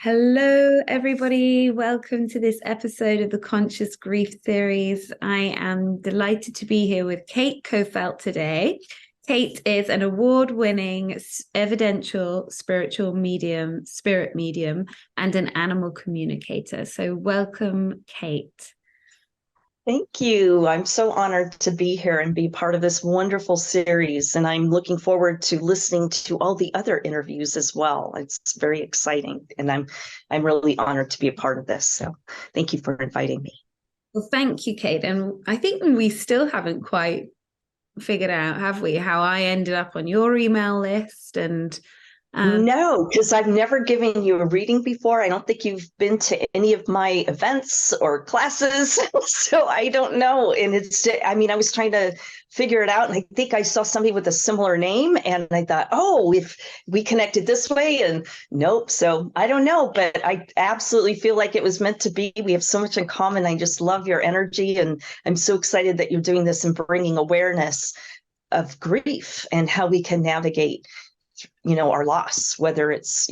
Hello, everybody. Welcome to this episode of the Conscious Grief series. I am delighted to be here with Cate Coffelt today. Cate is an award-winning evidential spiritual medium, spirit medium, and an animal communicator. So welcome, Cate. Thank you. I'm so honored to be here and be part of this wonderful series. And I'm looking forward to listening to all the other interviews as well. It's very exciting. And I'm really honored to be a part of this. So thank you for inviting me. Well, thank you, Cate. And I think we still haven't quite figured out, have we, how I ended up on your email list and No, because I've never given you a reading before. I don't think you've been to any of my events or classes. So I don't know. And I was trying to figure it out. And I think I saw somebody with a similar name. And I thought, oh, if we connected this way, and nope. So I don't know. But I absolutely feel like it was meant to be. We have so much in common. I just love your energy. And I'm so excited that you're doing this and bringing awareness of grief and how we can navigate our loss, whether it's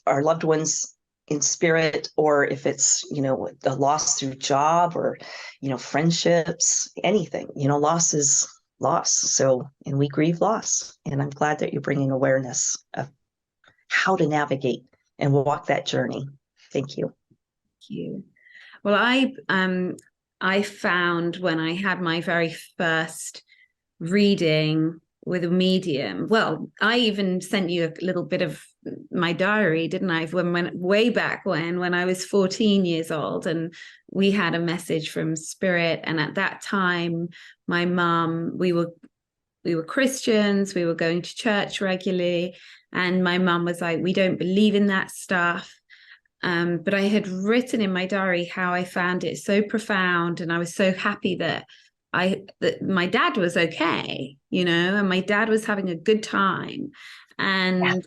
our loved ones in spirit, or if it's the loss through job, or friendships, anything. Loss is loss. So, and we grieve loss, and I'm glad that you're bringing awareness of how to navigate and walk that journey. Thank you. Thank you. Well, I found when I had my very first reading with a medium. Well, I even sent you a little bit of my diary, didn't I? When way back when I was 14 years old, and we had a message from Spirit. And at that time, my mum, we were Christians, we were going to church regularly, and my mum was like, "We don't believe in that stuff." But I had written in my diary how I found it so profound, and I was so happy that my dad was okay, and my dad was having a good time. And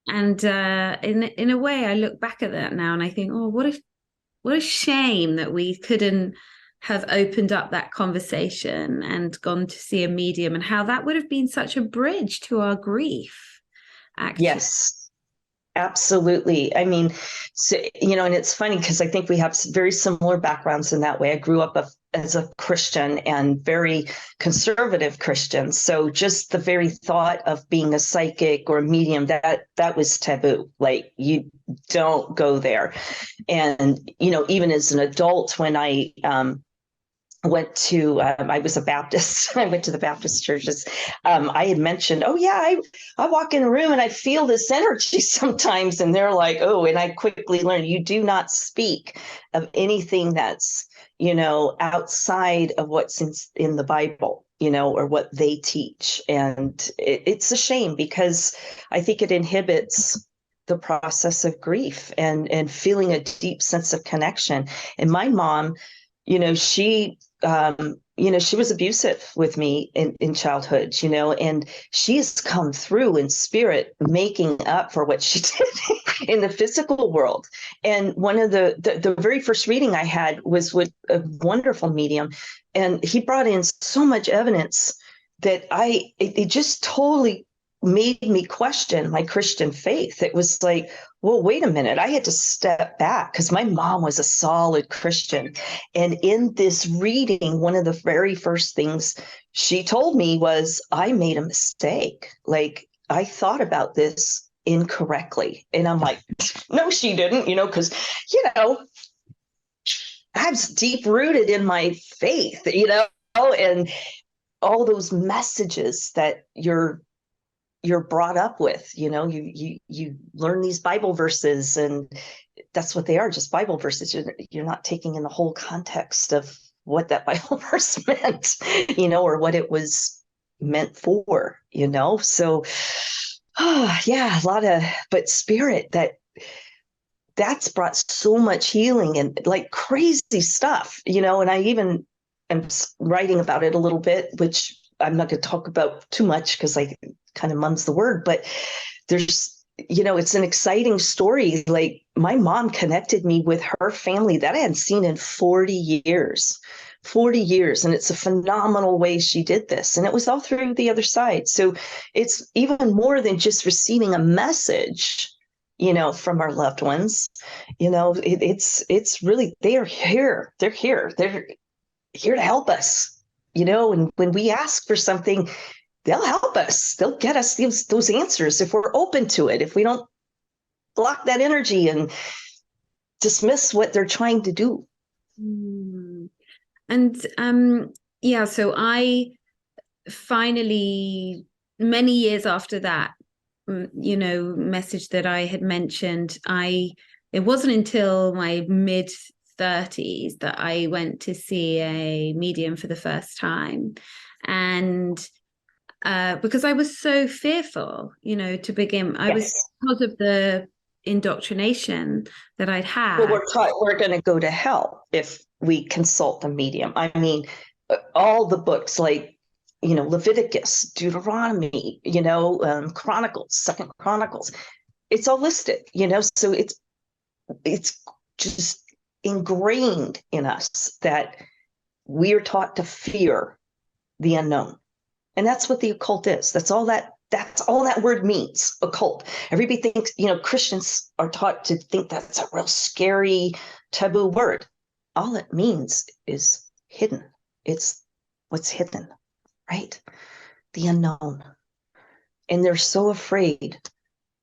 in a way, I look back at that now and I think, oh, what a shame that we couldn't have opened up that conversation and gone to see a medium, and how that would have been such a bridge to our grief, actually. Yes. Absolutely. I mean, so, and it's funny because I think we have very similar backgrounds in that way. I grew up as a Christian, and very conservative Christian. So just the very thought of being a psychic or a medium, that was taboo. Like, you don't go there. And, even as an adult, when I I was a Baptist. I went to the Baptist churches. I had mentioned, oh yeah, I walk in a room and I feel this energy sometimes. And they're like, oh, and I quickly learned, you do not speak of anything that's, outside of what's in the Bible, or what they teach. And it's a shame, because I think it inhibits the process of grief and feeling a deep sense of connection. And my mom, she she was abusive with me in childhood, and she's come through in spirit, making up for what she did in the physical world. And one of the very first reading I had was with a wonderful medium, and he brought in so much evidence that it just totally made me question my Christian faith. It was like, well, wait a minute. I had to step back because my mom was a solid Christian. And in this reading, one of the very first things she told me was, I made a mistake. Like, I thought about this incorrectly. And I'm like, no, she didn't, because, I'm deep rooted in my faith, and all those messages that you're brought up with, you learn these Bible verses, and that's what they are, just Bible verses. You're not taking in the whole context of what that Bible verse meant, or what it was meant for, So, yeah, but spirit, that's brought so much healing and like crazy stuff, and I even am writing about it a little bit, which I'm not going to talk about too much because I kind of mum's the word, but there's, it's an exciting story. Like, my mom connected me with her family that I hadn't seen in 40 years. And it's a phenomenal way she did this. And it was all through the other side. So it's even more than just receiving a message. from our loved ones. It's really, they are here. They're here. They're here to help us. And when we ask for something, they'll help us. They'll get us those answers if we're open to it. If we don't block that energy and dismiss what they're trying to do. And yeah, so I finally, many years after that, message that I had mentioned, it wasn't until my mid 30s that I went to see a medium for the first time. And because I was so fearful, to begin, I was, because of the indoctrination that I'd had. Well, we're taught we're going to go to hell if we consult the medium. I mean, all the books like, Leviticus, Deuteronomy, Chronicles, Second Chronicles, it's all listed, so it's just ingrained in us that we are taught to fear the unknown. And that's what the occult is. That's all that word means, occult. Everybody thinks, Christians are taught to think that's a real scary, taboo word. All it means is hidden. It's what's hidden, right? The unknown. And they're so afraid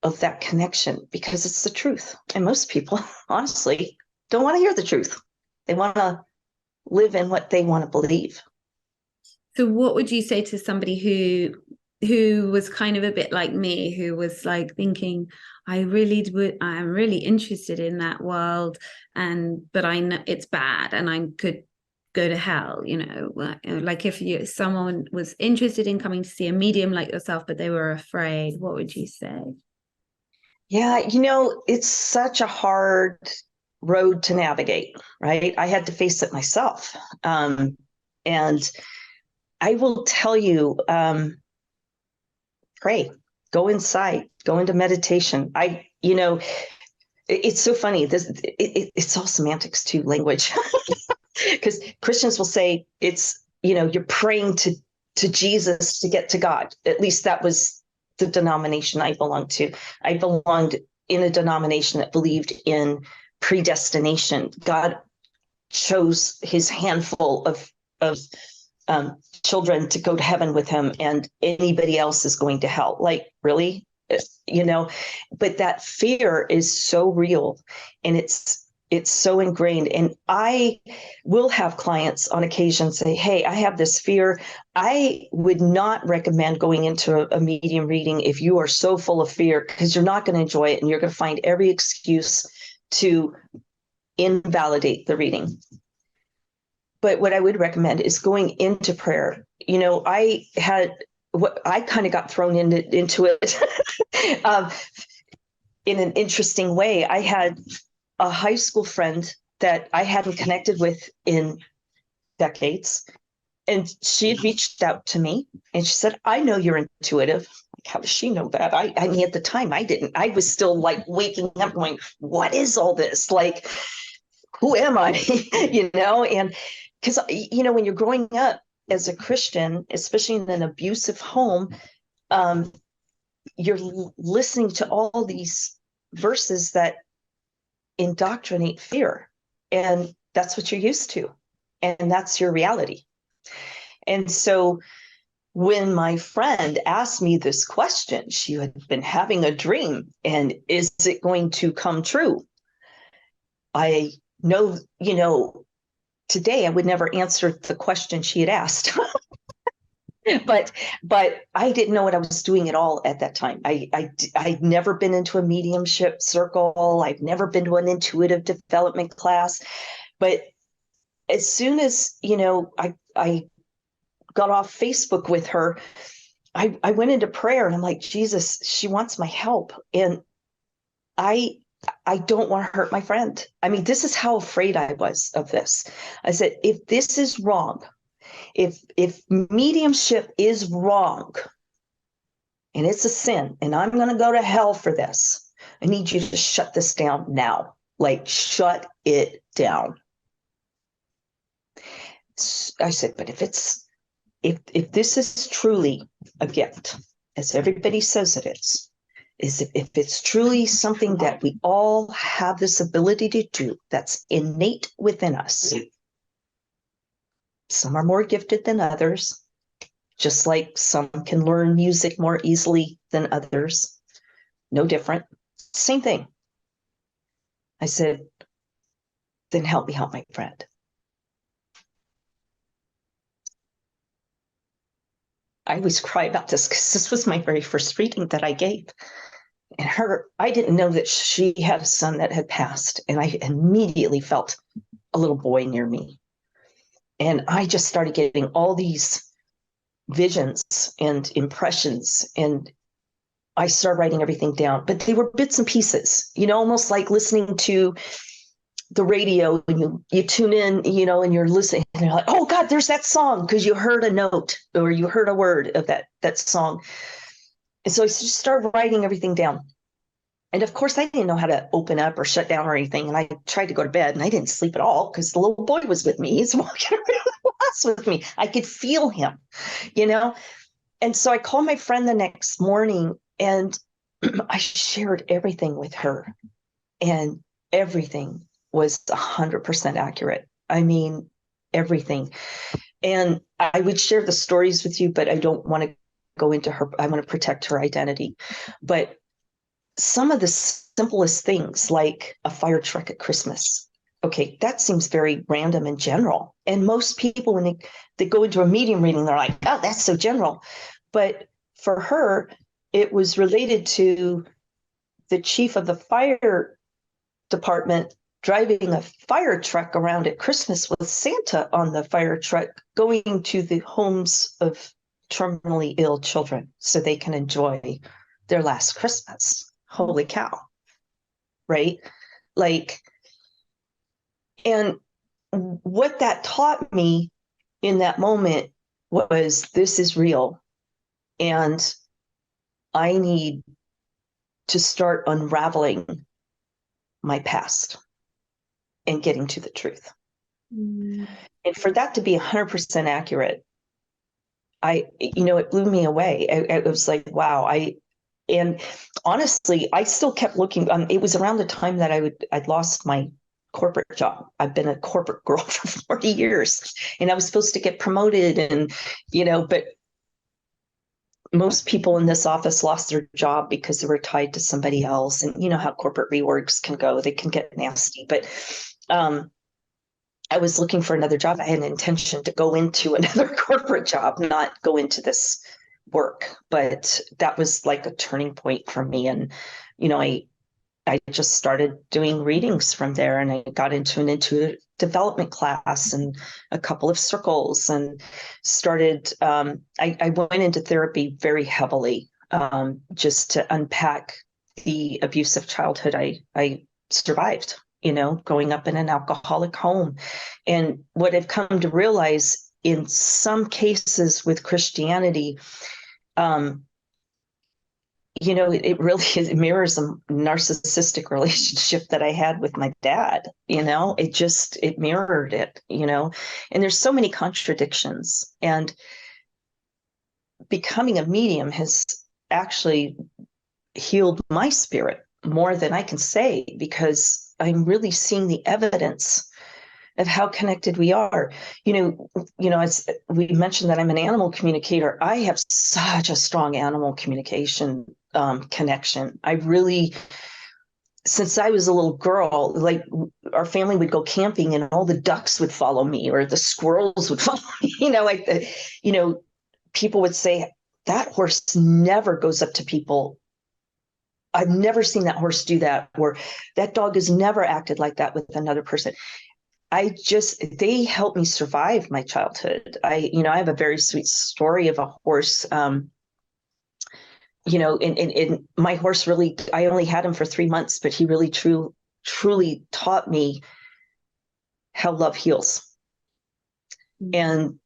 of that connection because it's the truth. And most people, honestly, don't want to hear the truth. They want to live in what they want to believe. So what would you say to somebody who was kind of a bit like me, who was like thinking, I'm really interested in that world, but I know it's bad and I could go to hell, like if someone was interested in coming to see a medium like yourself, but they were afraid, what would you say? Yeah, it's such a hard road to navigate, right? I had to face it myself. And I will tell you, pray, go inside, go into meditation. It's so funny. It's all semantics too, language, because Christians will say it's, you're praying to Jesus to get to God. At least that was the denomination I belonged to. I belonged in a denomination that believed in predestination. God chose his handful of children to go to heaven with him, and anybody else is going to hell. Like, really? But that fear is so real, and it's so ingrained. And I will have clients on occasion say, hey, I have this fear. I would not recommend going into a medium reading if you are so full of fear, because you're not going to enjoy it and you're going to find every excuse to invalidate the reading. But what I would recommend is going into prayer. I kind of got thrown into it in an interesting way. I had a high school friend that I hadn't connected with in decades. And she had reached out to me and she said, I know you're intuitive. Like, how does she know that? I mean, at the time I didn't. I was still like waking up going, what is all this? Like, who am I? And because, when you're growing up as a Christian, especially in an abusive home, you're listening to all these verses that indoctrinate fear. And that's what you're used to. And that's your reality. And so when my friend asked me this question, she had been having a dream, and is it going to come true? I know, today I would never answer the question she had asked. but I didn't know what I was doing at all at that time. I'd never been into a mediumship circle. I've never been to an intuitive development class. But as soon as, I got off Facebook with her, I went into prayer and I'm like, Jesus, she wants my help. And I don't want to hurt my friend. I mean, this is how afraid I was of this. I said, if this is wrong, if mediumship is wrong and it's a sin and I'm going to go to hell for this, I need you to shut this down now. Like, shut it down. I said, but if this is truly a gift, as everybody says it is, is if it's truly something that we all have this ability to do, that's innate within us. Some are more gifted than others, just like some can learn music more easily than others. No different. Same thing. I said, then help me help my friend. I always cry about this because this was my very first reading that I gave. And I didn't know that she had a son that had passed. And I immediately felt a little boy near me. And I just started getting all these visions and impressions. And I started writing everything down, but they were bits and pieces, almost like listening to the radio and you tune in, and you're listening and you're like, oh God, there's that song, because you heard a note or you heard a word of that song. And so I just started writing everything down. And of course, I didn't know how to open up or shut down or anything. And I tried to go to bed and I didn't sleep at all because the little boy was with me. He's walking around the house with me. I could feel him, And so I called my friend the next morning and I shared everything with her. And everything was 100% accurate. I mean, everything. And I would share the stories with you, but I don't want to go into her. I want to protect her identity. But some of the simplest things, like a fire truck at Christmas. Okay, that seems very random and general. And most people, when they go into a medium reading, they're like, oh, that's so general. But for her, it was related to the chief of the fire department driving a fire truck around at Christmas with Santa on the fire truck, going to the homes of terminally ill children so they can enjoy their last Christmas. Holy cow. Right? And what that taught me in that moment was, this is real. And I need to start unraveling my past and getting to the truth. And for that to be 100% accurate, it blew me away. It was like, wow. And honestly, I still kept looking. It was around the time that I'd lost my corporate job. I've been a corporate girl for 40 years and I was supposed to get promoted and, but most people in this office lost their job because they were tied to somebody else. And you know how corporate reorgs can go, they can get nasty. But I was looking for another job. I had an intention to go into another corporate job, not go into this work. But that was like a turning point for me. And, I just started doing readings from there, and I got into an intuitive development class and a couple of circles and started, I went into therapy very heavily, just to unpack the abusive childhood I survived, growing up in an alcoholic home. And what I've come to realize in some cases with Christianity, it really it mirrors a narcissistic relationship that I had with my dad. It mirrored it, and there's so many contradictions. And becoming a medium has actually healed my spirit more than I can say, because I'm really seeing the evidence of how connected we are. As we mentioned that I'm an animal communicator, I have such a strong animal communication connection. I really, since I was a little girl, like our family would go camping and all the ducks would follow me or the squirrels would follow me, people would say, that horse never goes up to people. I've never seen that horse do that, or that dog has never acted like that with another person. They helped me survive my childhood. I have a very sweet story of a horse. And my horse really, I only had him for 3 months, but he really truly taught me how love heals. Mm-hmm. And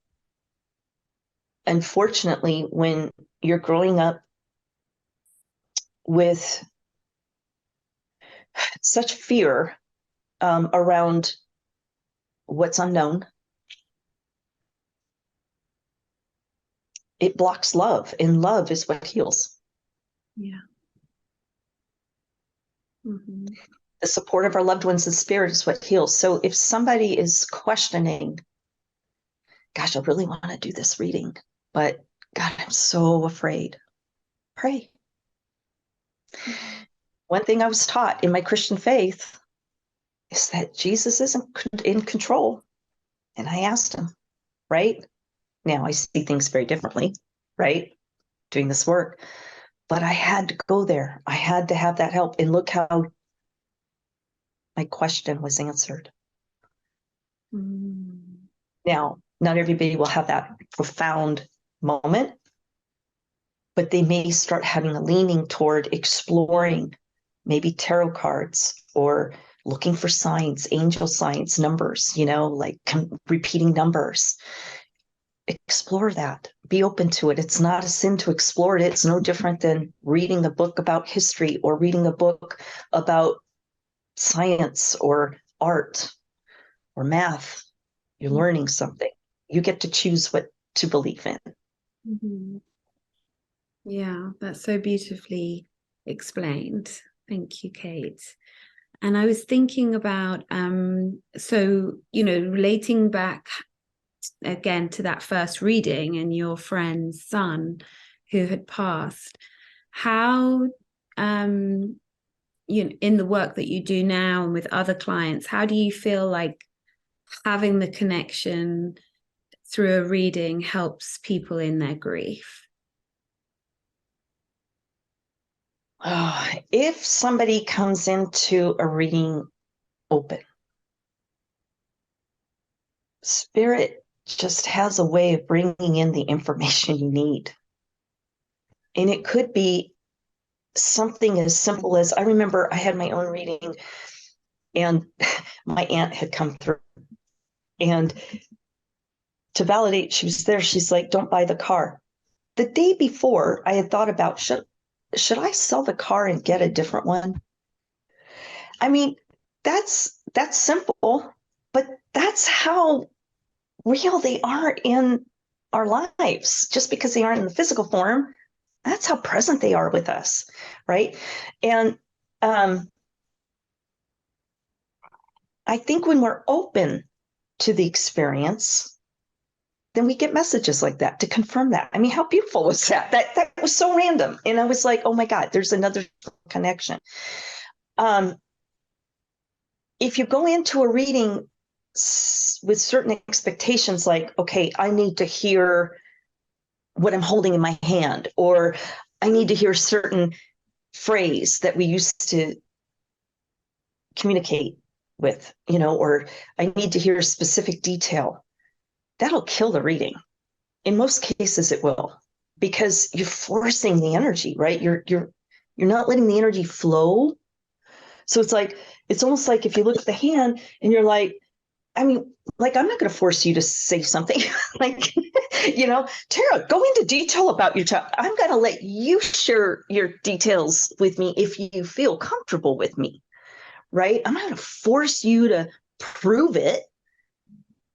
unfortunately, when you're growing up with such fear around what's unknown, it blocks love, and love is what heals. Yeah. Mhm. The support of our loved ones in spirit is what heals. So if somebody is questioning, gosh, I really want to do this reading, but God, I'm so afraid, pray. One thing I was taught in my Christian faith is that Jesus isn't in control. And I asked him, right? Now I see things very differently, right? Doing this work. But I had to go there. I had to have that help. And look how my question was answered. Mm. Now, not everybody will have that profound moment, but they may start having a leaning toward exploring maybe tarot cards or looking for signs, angel signs, numbers, like repeating numbers. Explore that. Be open to it. It's not a sin to explore it. It's no different than reading a book about history or reading a book about science or art or math. You're learning something. You get to choose what to believe in. Mm-hmm. Yeah, that's so beautifully explained. Thank you, Cate. And I was thinking about, relating back again to that first reading and your friend's son who had passed, how, in the work that you do now and with other clients, how do you feel like having the connection through a reading helps people in their grief? If somebody comes into a reading open, spirit just has a way of bringing in the information you need. And it could be something as simple as, I remember I had my own reading and my aunt had come through, and to validate she was there, she's like, don't buy the car. The day before, I had thought about, should I sell the car and get a different one? I mean, that's simple, but that's how real they are in our lives. Just because they aren't in the physical form, that's how present they are with us, right? And I think when we're open to the experience, then we get messages like that to confirm that. I mean, how beautiful was that? That was so random. And I was like, oh my God, there's another connection. If you go into a reading with certain expectations, like, okay, I need to hear what I'm holding in my hand, or I need to hear a certain phrase that we used to communicate with, or I need to hear a specific detail, that'll kill the reading. In most cases, it will, because you're forcing the energy, right? You're not letting the energy flow. So it's almost like if you look at the hand and you're like, I mean, like, I'm not going to force you to say something like, Tara, go into detail about your child. I'm going to let you share your details with me if you feel comfortable with me, right? I'm not going to force you to prove it.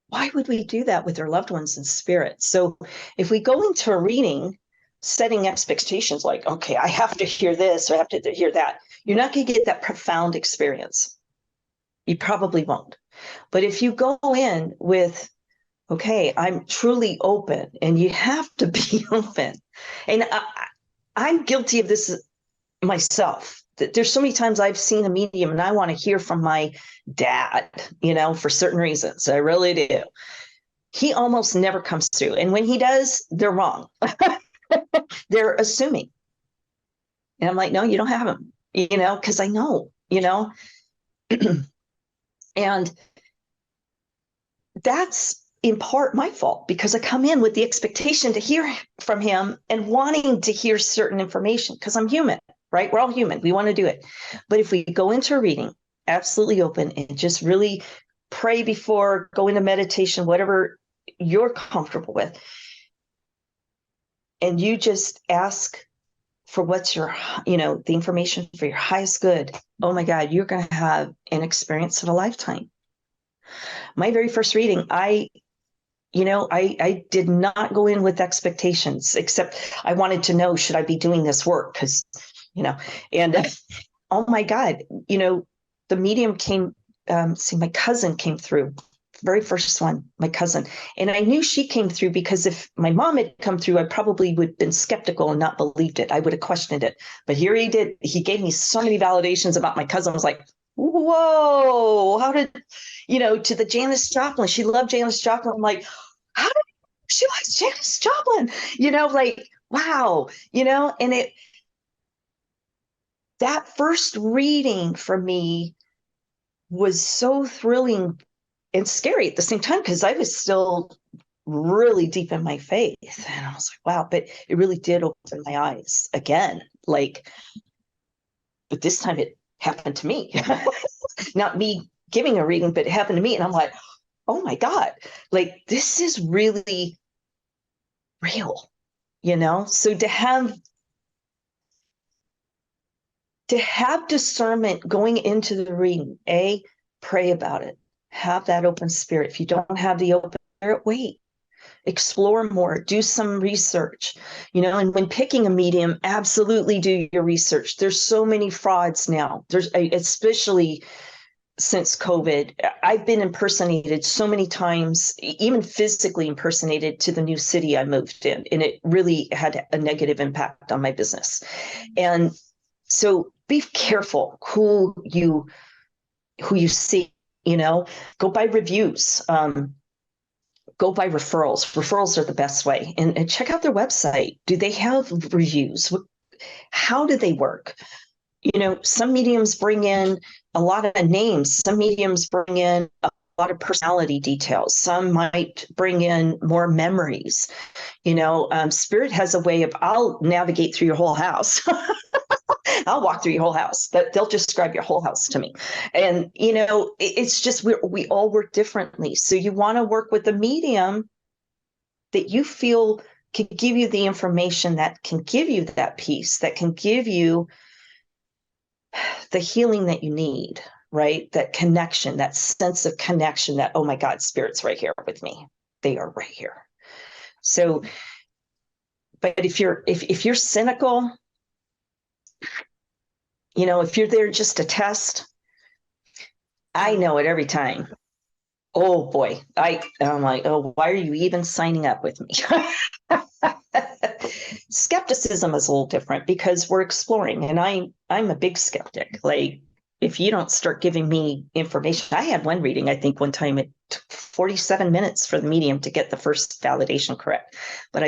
Why would we do that with our loved ones in spirit? So if we go into a reading setting expectations like, okay, I have to hear this, or I have to hear that, you're not going to get that profound experience. You probably won't. But if you go in with, okay, I'm truly open, and you have to be open. And I'm guilty of this myself. There's so many times I've seen a medium and I want to hear from my dad, for certain reasons. I really do. He almost never comes through. And when he does, they're wrong. They're assuming. And I'm like, no, you don't have him, because I know, and that's in part my fault, because I come in with the expectation to hear from him and wanting to hear certain information, because I'm human, right? We're all human. We want to do it. But if we go into a reading absolutely open and just really pray before, go into meditation, whatever you're comfortable with, and you just ask for what's your, the information for your highest good, oh my God, you're going to have an experience of a lifetime. My very first reading, I did not go in with expectations, except I wanted to know, should I be doing this work? Because, and oh my God, the medium came, see, my cousin came through, very first one, my cousin. And I knew she came through because if my mom had come through, I probably would have been skeptical and not believed it. I would have questioned it. But here he did. He gave me so many validations about my cousin. I was like, whoa, how did, to the Janis Joplin. She loved Janis Joplin. I'm like, how did she likes Janis Joplin? Like, wow, and that first reading for me was so thrilling and scary at the same time because I was still really deep in my faith. And I was like, wow, but it really did open my eyes again. Like, but this time it happened to me, not me giving a reading, but it happened to me. And I'm like, oh my God, like this is really real, So to have discernment going into the reading, pray about it. Have that open spirit. If you don't have the open spirit, wait, explore more, do some research, and when picking a medium, absolutely do your research. There's so many frauds now. There's, especially since COVID, I've been impersonated so many times, even physically impersonated to the new city I moved in, and it really had a negative impact on my business. And so be careful who you see, go by reviews, go by referrals. Referrals are the best way. And check out their website. Do they have reviews? How do they work? Some mediums bring in a lot of names. Some mediums bring in a lot of personality details. Some might bring in more memories. Spirit has a way of, I'll navigate through your whole house. I'll walk through your whole house. They'll describe your whole house to me. And, it's just, we all work differently. So you want to work with a medium that you feel can give you the information that can give you that peace, that can give you the healing that you need, right? That connection, that sense of connection that, oh my God, Spirit's right here with me. They are right here. So, but if you're cynical, if you're there just to test, I know it every time. Oh boy, I'm like, oh, why are you even signing up with me? Skepticism is a little different because we're exploring, and I'm a big skeptic. Like, if you don't start giving me information, I had one reading, I think one time it took 47 minutes for the medium to get the first validation correct. But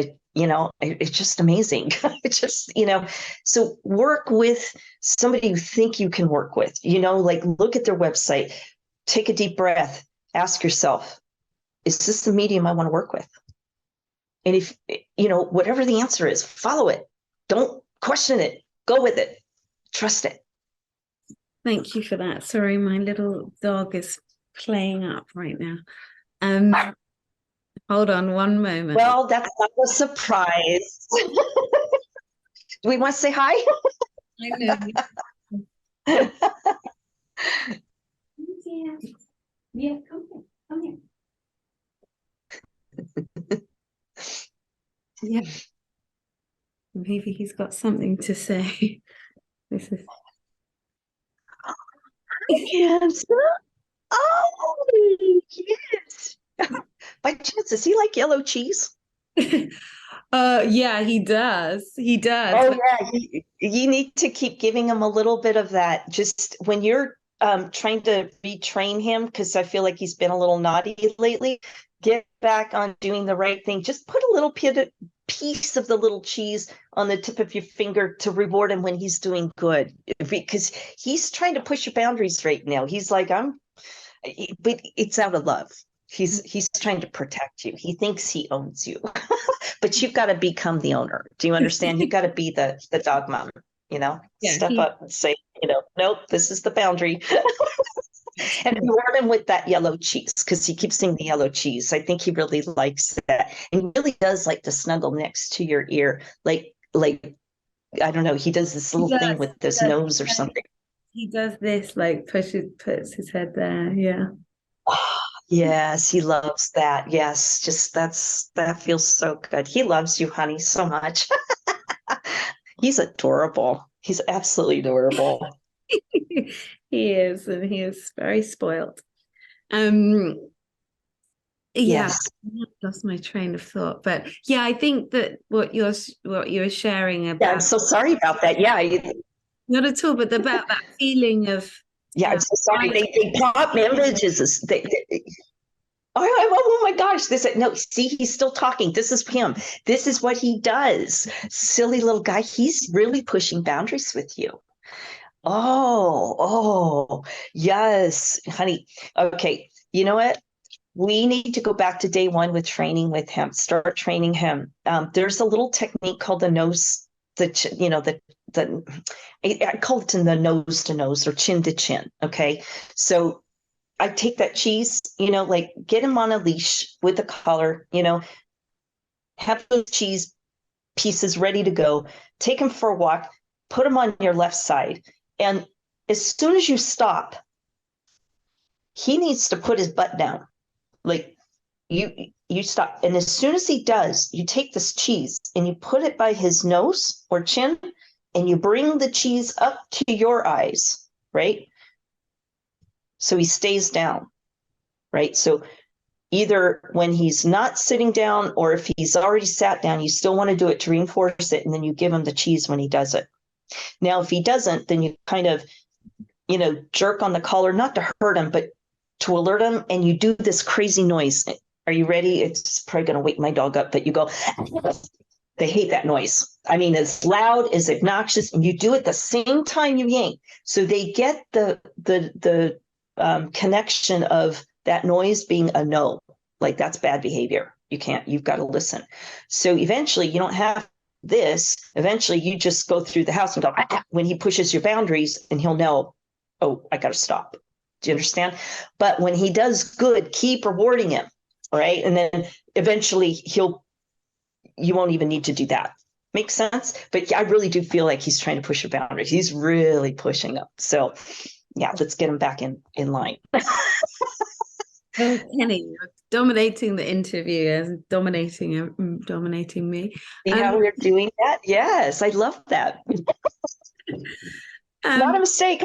it's just amazing. It's just, so work with somebody you think you can work with, like look at their website, take a deep breath, ask yourself, is this the medium I want to work with? And if, whatever the answer is, follow it. Don't question it. Go with it. Trust it. Thank you for that. Sorry, my little dog is playing up right now. Hold on one moment. Well, that's not a surprise. Do we want to say hi? I know. Yeah, come here. Yeah. Maybe he's got something to say. This is Yes. Oh, yes. By chance, does he like yellow cheese? yeah, he does. He does. Oh, yeah. You need to keep giving him a little bit of that. Just when you're trying to retrain him, because I feel like he's been a little naughty lately, get back on doing the right thing. Just put a little piece of the little cheese on the tip of your finger to reward him when he's doing good, because he's trying to push your boundaries right now. He's like, but it's out of love. He's trying to protect you. He thinks he owns you, but you've got to become the owner. Do you understand? You've got to be the dog mom, Yeah, step up and say, nope, this is the boundary. And reward him with that yellow cheese, because he keeps saying the yellow cheese. I think he really likes that. And he really does like to snuggle next to your ear. Like, I don't know, he does this little thing with his nose or something. He does this, like puts his head there. Yeah. Oh, yes, he loves that. Yes, just that feels so good. He loves you, honey, so much. He's adorable. He's absolutely adorable. He is, and he is very spoiled. Um, yeah, Yes. I lost my train of thought, but yeah, I think that what you're sharing Yeah, I'm about, so sorry about that. Yeah, not at all, but about that feeling of yeah, I'm so sorry. I They pop images. Oh my gosh! This no. See, he's still talking. This is him. This is what he does. Silly little guy. He's really pushing boundaries with you. Oh, yes, honey. Okay, you know what? We need to go back to day one with training with him. Start training him. There's a little technique called the nose, the I call it in the nose to nose or chin to chin. Okay, so I take that cheese, like get him on a leash with a collar, have those cheese pieces ready to go, take him for a walk, put him on your left side. And as soon as you stop, he needs to put his butt down. Like you stop. And as soon as he does, you take this cheese and you put it by his nose or chin and you bring the cheese up to your eyes, right? So he stays down, right? So either when he's not sitting down or if he's already sat down, you still want to do it to reinforce it. And then you give him the cheese when he does it. Now, if he doesn't, then you kind of, jerk on the collar, not to hurt him, but to alert him. And you do this crazy noise. Are you ready? It's probably going to wake my dog up, but you go, they hate that noise. I mean, it's loud, it's obnoxious, and you do it the same time you yank. So they get the connection of that noise being a no, like that's bad behavior. You've got to listen. So eventually you don't have this. Eventually you just go through the house and go, when he pushes your boundaries and he'll know, oh, I got to stop. Do you understand? But when he does good, keep rewarding him. Right. And then eventually you won't even need to do that. Makes sense? But yeah, I really do feel like he's trying to push your boundaries. He's really pushing them. So yeah, let's get him back in line. Oh, Kenny, you're dominating the interview and dominating me. See Um, how we're doing that? Yes, I love that. Not a um, mistake.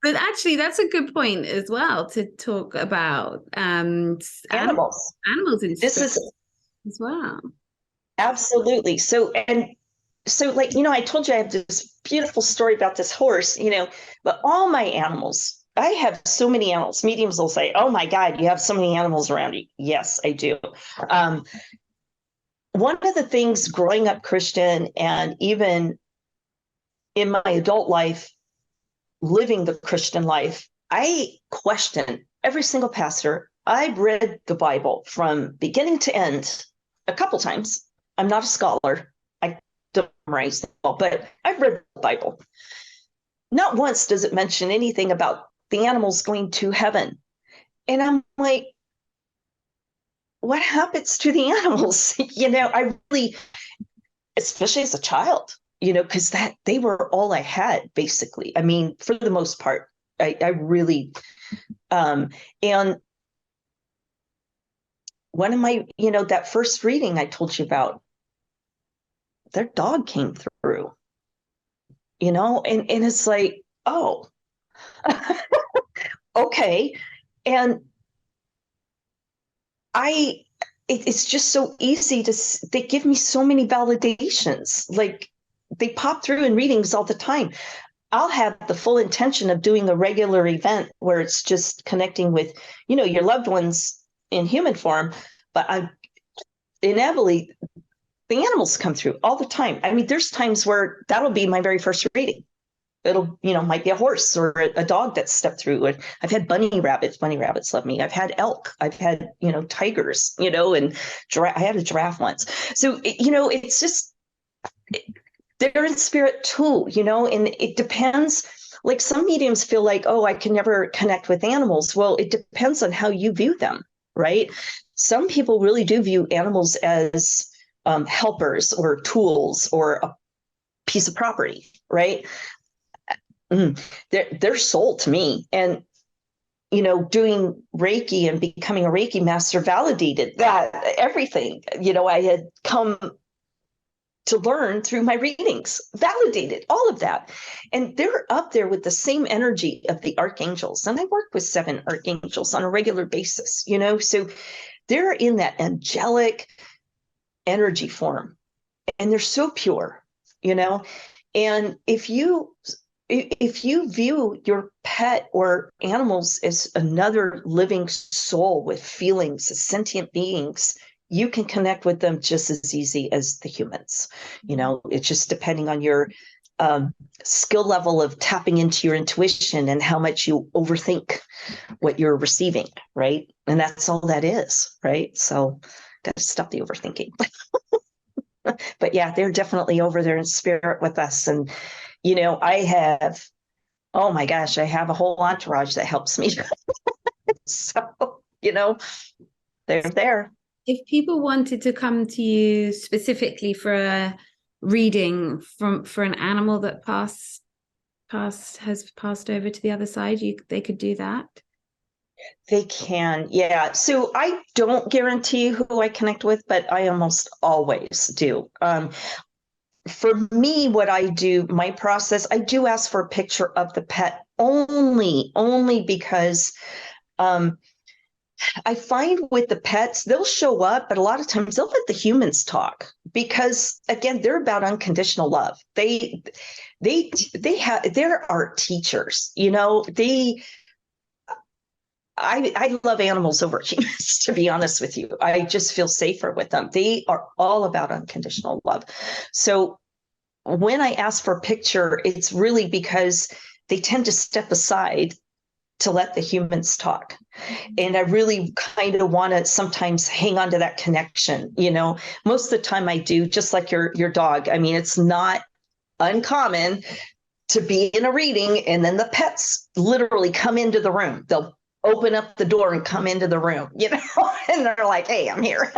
but actually, that's a good point as well to talk about Animals. animals in This spirit is as well. absolutely so. And so, like, I told you I have this beautiful story about this horse, but all my animals, I have so many animals. Mediums will say, oh my God, you have so many animals around you. Yes, I do. Um, One of the things growing up Christian and even in my adult life, living the Christian life, I question every single pastor. I've read the Bible from beginning to end a couple times. I'm not a scholar. I don't memorize the Bible, but I've read the Bible. Not once does it mention anything about the animals going to heaven. And I'm like, what happens to the animals? I really, especially as a child, because they were all I had, basically. I mean, for the most part, I really, and one of my, that first reading I told you about, their dog came through, and it's like, oh, okay. And it's just so easy they give me so many validations. Like they pop through in readings all the time. I'll have the full intention of doing a regular event where it's just connecting with, your loved ones in human form, but I inevitably the animals come through all the time. I mean, there's times where that'll be my very first reading. It'll, might be a horse or a dog that stepped through. I've had bunny rabbits. Bunny rabbits love me. I've had elk. I've had, tigers, and I had a giraffe once. So, it's just, they're in spirit too, and it depends. Like some mediums feel like, oh, I can never connect with animals. Well, it depends on how you view them, right? Some people really do view animals as helpers or tools or a piece of property, right? They're soul to me. And doing Reiki and becoming a Reiki master validated that everything. I had come to learn through my readings, validated all of that. And they're up there with the same energy of the archangels. And I work with 7 archangels on a regular basis, so they're in that angelic energy form, and they're so pure, and if you view your pet or animals as another living soul with feelings, as sentient beings, you can connect with them just as easy as the humans. It's just depending on your skill level of tapping into your intuition and how much you overthink what you're receiving, right? And that's all that is, right? So got to stop the overthinking. But yeah, they're definitely over there in spirit with us. And, I have, oh my gosh, I have a whole entourage that helps me. So, they're there. If people wanted to come to you specifically for a reading for an animal that has passed over to the other side, they could do that? They can, yeah. So I don't guarantee who I connect with, but I almost always do. For me, what I do, my process, I do ask for a picture of the pet only because I find with the pets, they'll show up, but a lot of times they'll let the humans talk because, again, they're about unconditional love. They're our teachers. I love animals over humans, to be honest with you. I just feel safer with them. They are all about unconditional love. So when I ask for a picture, it's really because they tend to step aside to let the humans talk. And I really kind of want to sometimes hang on to that connection. Most of the time I do, just like your dog. I mean, it's not uncommon to be in a reading and then the pets literally come into the room. They'll open up the door and come into the room, and they're like, hey, I'm here.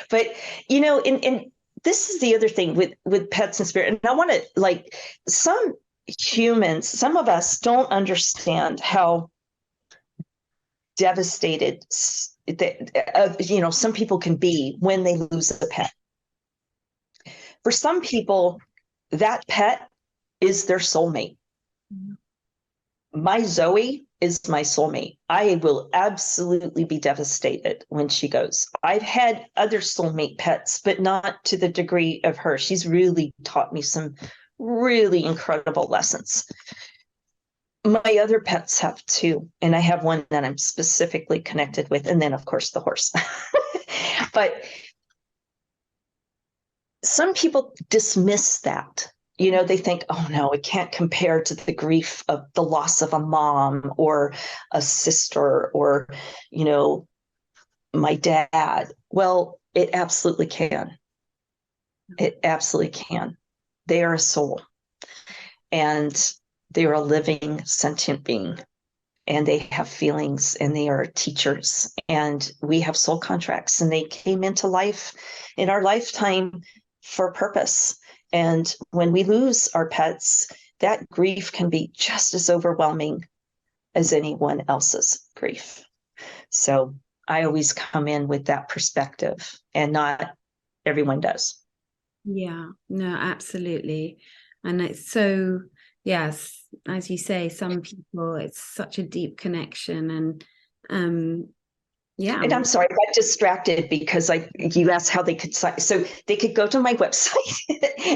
But, and this is the other thing with pets and spirit. And I want to, some humans, some of us don't understand how devastated, some people can be when they lose a pet. For some people, that pet is their soulmate. My Zoe is my soulmate. I will absolutely be devastated when she goes. I've had other soulmate pets, but not to the degree of her. She's really taught me some really incredible lessons. My other pets have too, and I have one that I'm specifically connected with, and then of course the horse. But some people dismiss that. They think, oh no, it can't compare to the grief of the loss of a mom or a sister or, my dad. Well, it absolutely can. It absolutely can. They are a soul and they are a living sentient being and they have feelings and they are teachers and we have soul contracts and they came into life in our lifetime for a purpose. And when we lose our pets, that grief can be just as overwhelming as anyone else's grief. So I always come in with that perspective, and not everyone does. Yeah, no, absolutely. And it's so, yes, as you say, some people, it's such a deep connection. And yeah. And I'm sorry, I got distracted because you asked how they could sign. So they could go to my website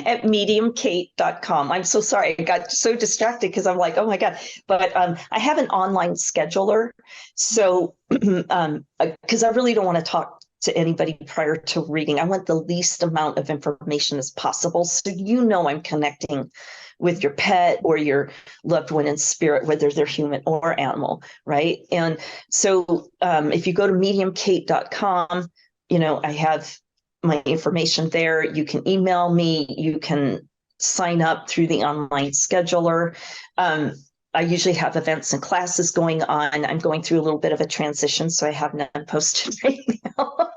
at mediumcate.com. I'm so sorry. I got so distracted because I'm like, oh my God. But I have an online scheduler. So because I really don't want to talk to anybody prior to reading. I want the least amount of information as possible. So I'm connecting with your pet or your loved one in spirit, whether they're human or animal, right? And so if you go to mediumcate.com, I have my information there. You can email me. You can sign up through the online scheduler. I usually have events and classes going on. I'm going through a little bit of a transition, so I have none posted right now,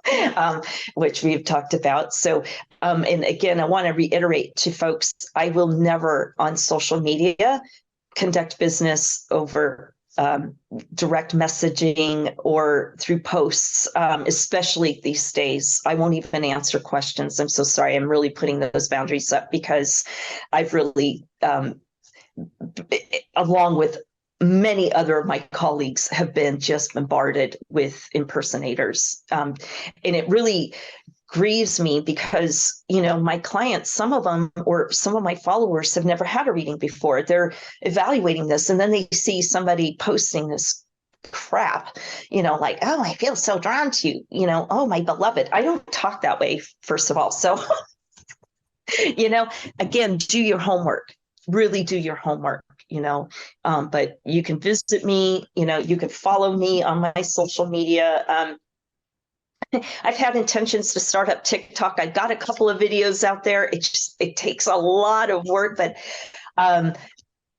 which we've talked about. So, and again, I want to reiterate to folks, I will never on social media conduct business over direct messaging or through posts, especially these days. I won't even answer questions. I'm so sorry. I'm really putting those boundaries up because I've really, along with many other of my colleagues, have been just bombarded with impersonators. And it really grieves me because, my clients, some of them or some of my followers have never had a reading before. They're evaluating this and then they see somebody posting this crap, like, oh, I feel so drawn to you, oh, my beloved. I don't talk that way, first of all. So, again, do your homework, really do your homework. But you can visit me, you can follow me on my social media. I've had intentions to start up TikTok. I've got a couple of videos out there. It takes a lot of work, but I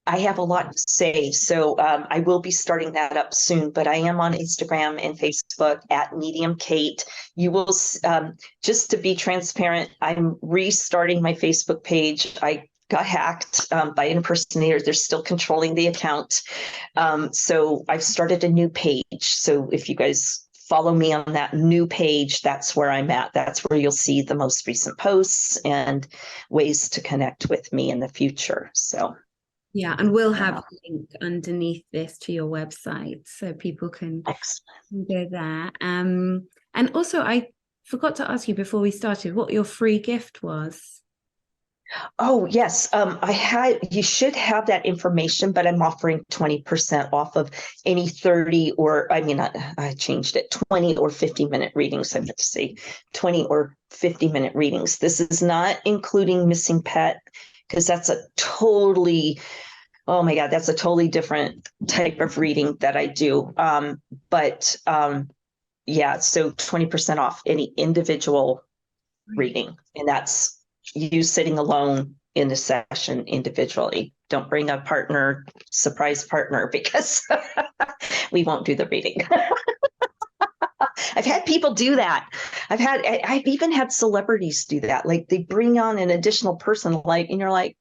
have a lot to say. So I will be starting that up soon, but I am on Instagram and Facebook at Medium Cate. You will, just to be transparent, I'm restarting my Facebook page. I got hacked by impersonators. They're still controlling the account. So I've started a new page. So if you guys follow me on that new page, that's where I'm at. That's where you'll see the most recent posts and ways to connect with me in the future. So yeah, and we'll have a link underneath this to your website so people can go there. And also, I forgot to ask you before we started what your free gift was. Oh, yes. You should have that information, but I'm offering 20% off of any 30 or, I changed it, 20 or 50-minute readings. I meant to say 20 or 50-minute readings. This is not including missing pet, because that's oh my God, that's a totally different type of reading that I do. Yeah, so 20% off any individual reading. And that's you sitting alone in the session individually. Don't bring a surprise partner, because we won't do the reading. I've had people do that. I've even had celebrities do that. Like they bring on an additional person, and you're like,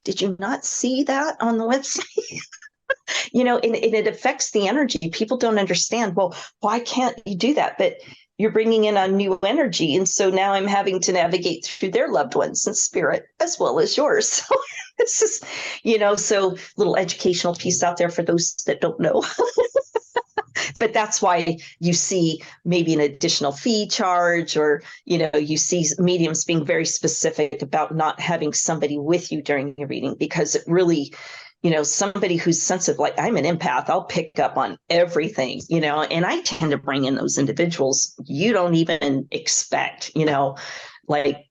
did you not see that on the website? And it affects the energy. People don't understand, well, why can't you do that? But you're bringing in a new energy. And so now I'm having to navigate through their loved ones in spirit as well as yours. So this is, so little educational piece out there for those that don't know. But that's why you see maybe an additional fee charge, or, you see mediums being very specific about not having somebody with you during your reading, because it really, somebody who's sensitive, like I'm an empath, I'll pick up on everything, and I tend to bring in those individuals you don't even expect, like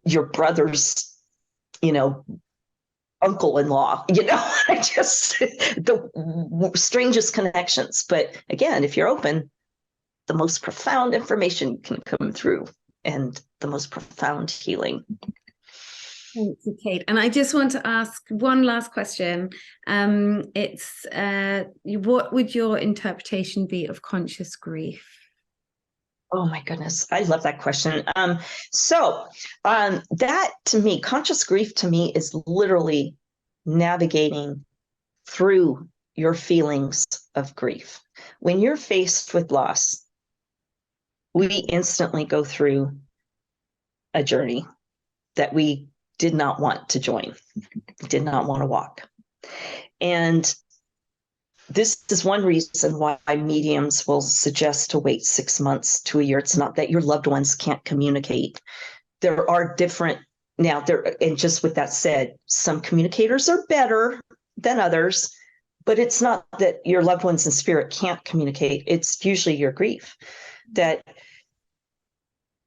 your brother's, uncle-in-law, the strangest connections. But again, if you're open, the most profound information can come through, and the most profound healing. Thank you, Cate. And I just want to ask one last question. It's what would your interpretation be of conscious grief? Oh my goodness, I love that question. That to me, conscious grief to me is literally navigating through your feelings of grief. When you're faced with loss, we instantly go through a journey that we did not want to join, did not want to walk. And this is one reason why mediums will suggest to wait 6 months to a year. It's not that your loved ones can't communicate. There are different, and just with that said, some communicators are better than others, but it's not that your loved ones in spirit can't communicate. It's usually your grief. That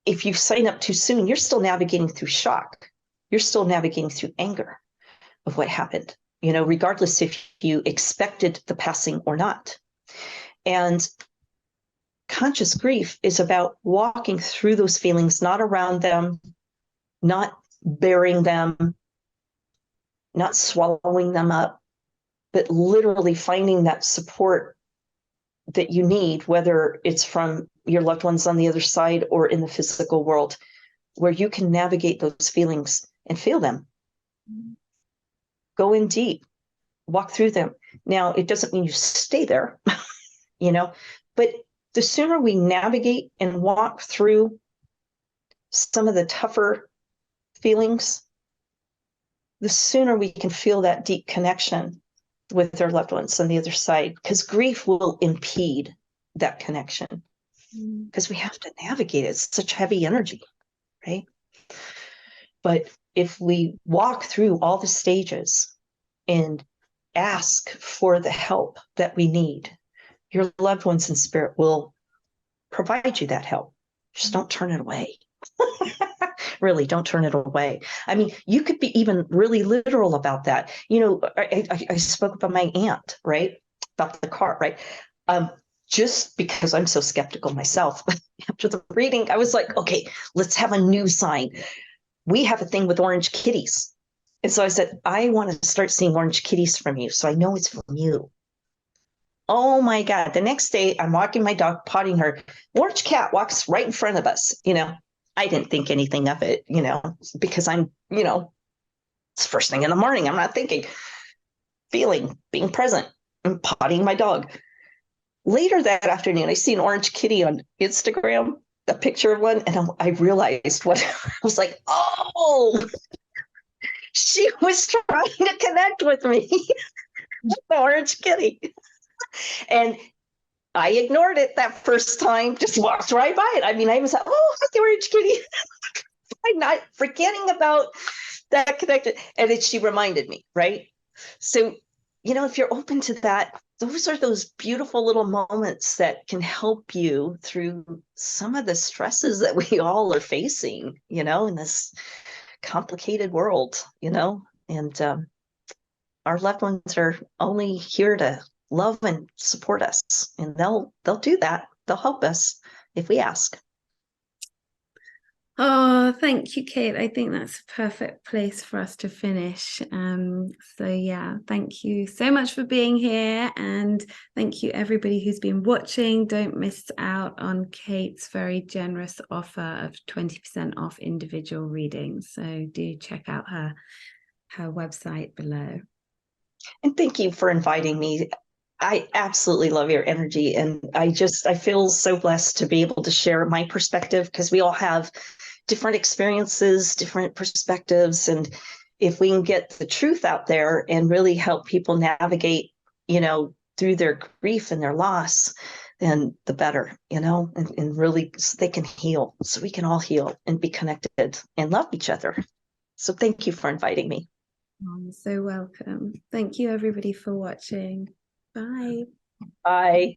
if you sign up too soon, you're still navigating through shock. You're still navigating through anger of what happened, regardless if you expected the passing or not. And conscious grief is about walking through those feelings, not around them, not burying them, not swallowing them up, but literally finding that support that you need, whether it's from your loved ones on the other side or in the physical world, where you can navigate those feelings and feel them. Go in deep, walk through them, Now, it doesn't mean you stay there, but the sooner we navigate and walk through some of the tougher feelings, the sooner we can feel that deep connection with their loved ones on the other side, because grief will impede that connection because we have to navigate it. It's such heavy energy, right? But if we walk through all the stages and ask for the help that we need, your loved ones in spirit will provide you that help. Just don't turn it away. Really, don't turn it away. I mean, you could be even really literal about that. I spoke about my aunt, right? About the car, right? Just because I'm so skeptical myself, after the reading, I was like, okay, let's have a new sign. We have a thing with orange kitties. And so I said, I want to start seeing orange kitties from you. So I know it's from you. Oh my God. The next day, I'm walking my dog, potting her. Orange cat walks right in front of us. I didn't think anything of it, because I'm, it's first thing in the morning. I'm not thinking, feeling, being present, and potting my dog. Later that afternoon, I see an orange kitty on Instagram, a picture of one, and I realized what I was like, oh, she was trying to connect with me. The orange kitty. And I ignored it that first time, just walked right by it. I mean, I was like, oh, the orange kitty. I'm not forgetting about that connection. And she reminded me, right? So, if you're open to that, those are those beautiful little moments that can help you through some of the stresses that we all are facing, in this complicated world, and our loved ones are only here to love and support us, and they'll do that. They'll help us if we ask. Oh, thank you, Cate. I think that's a perfect place for us to finish. So yeah, thank you so much for being here, and thank you everybody who's been watching. Don't miss out on Cate's very generous offer of 20% off individual readings. So do check out her website below. And thank you for inviting me. I absolutely love your energy, and I feel so blessed to be able to share my perspective, because we all have different experiences, different perspectives, and if we can get the truth out there and really help people navigate, through their grief and their loss, then the better, and really so they can heal, so we can all heal and be connected and love each other. So thank you for inviting me. You're so welcome. Thank you everybody for watching. Bye. Bye.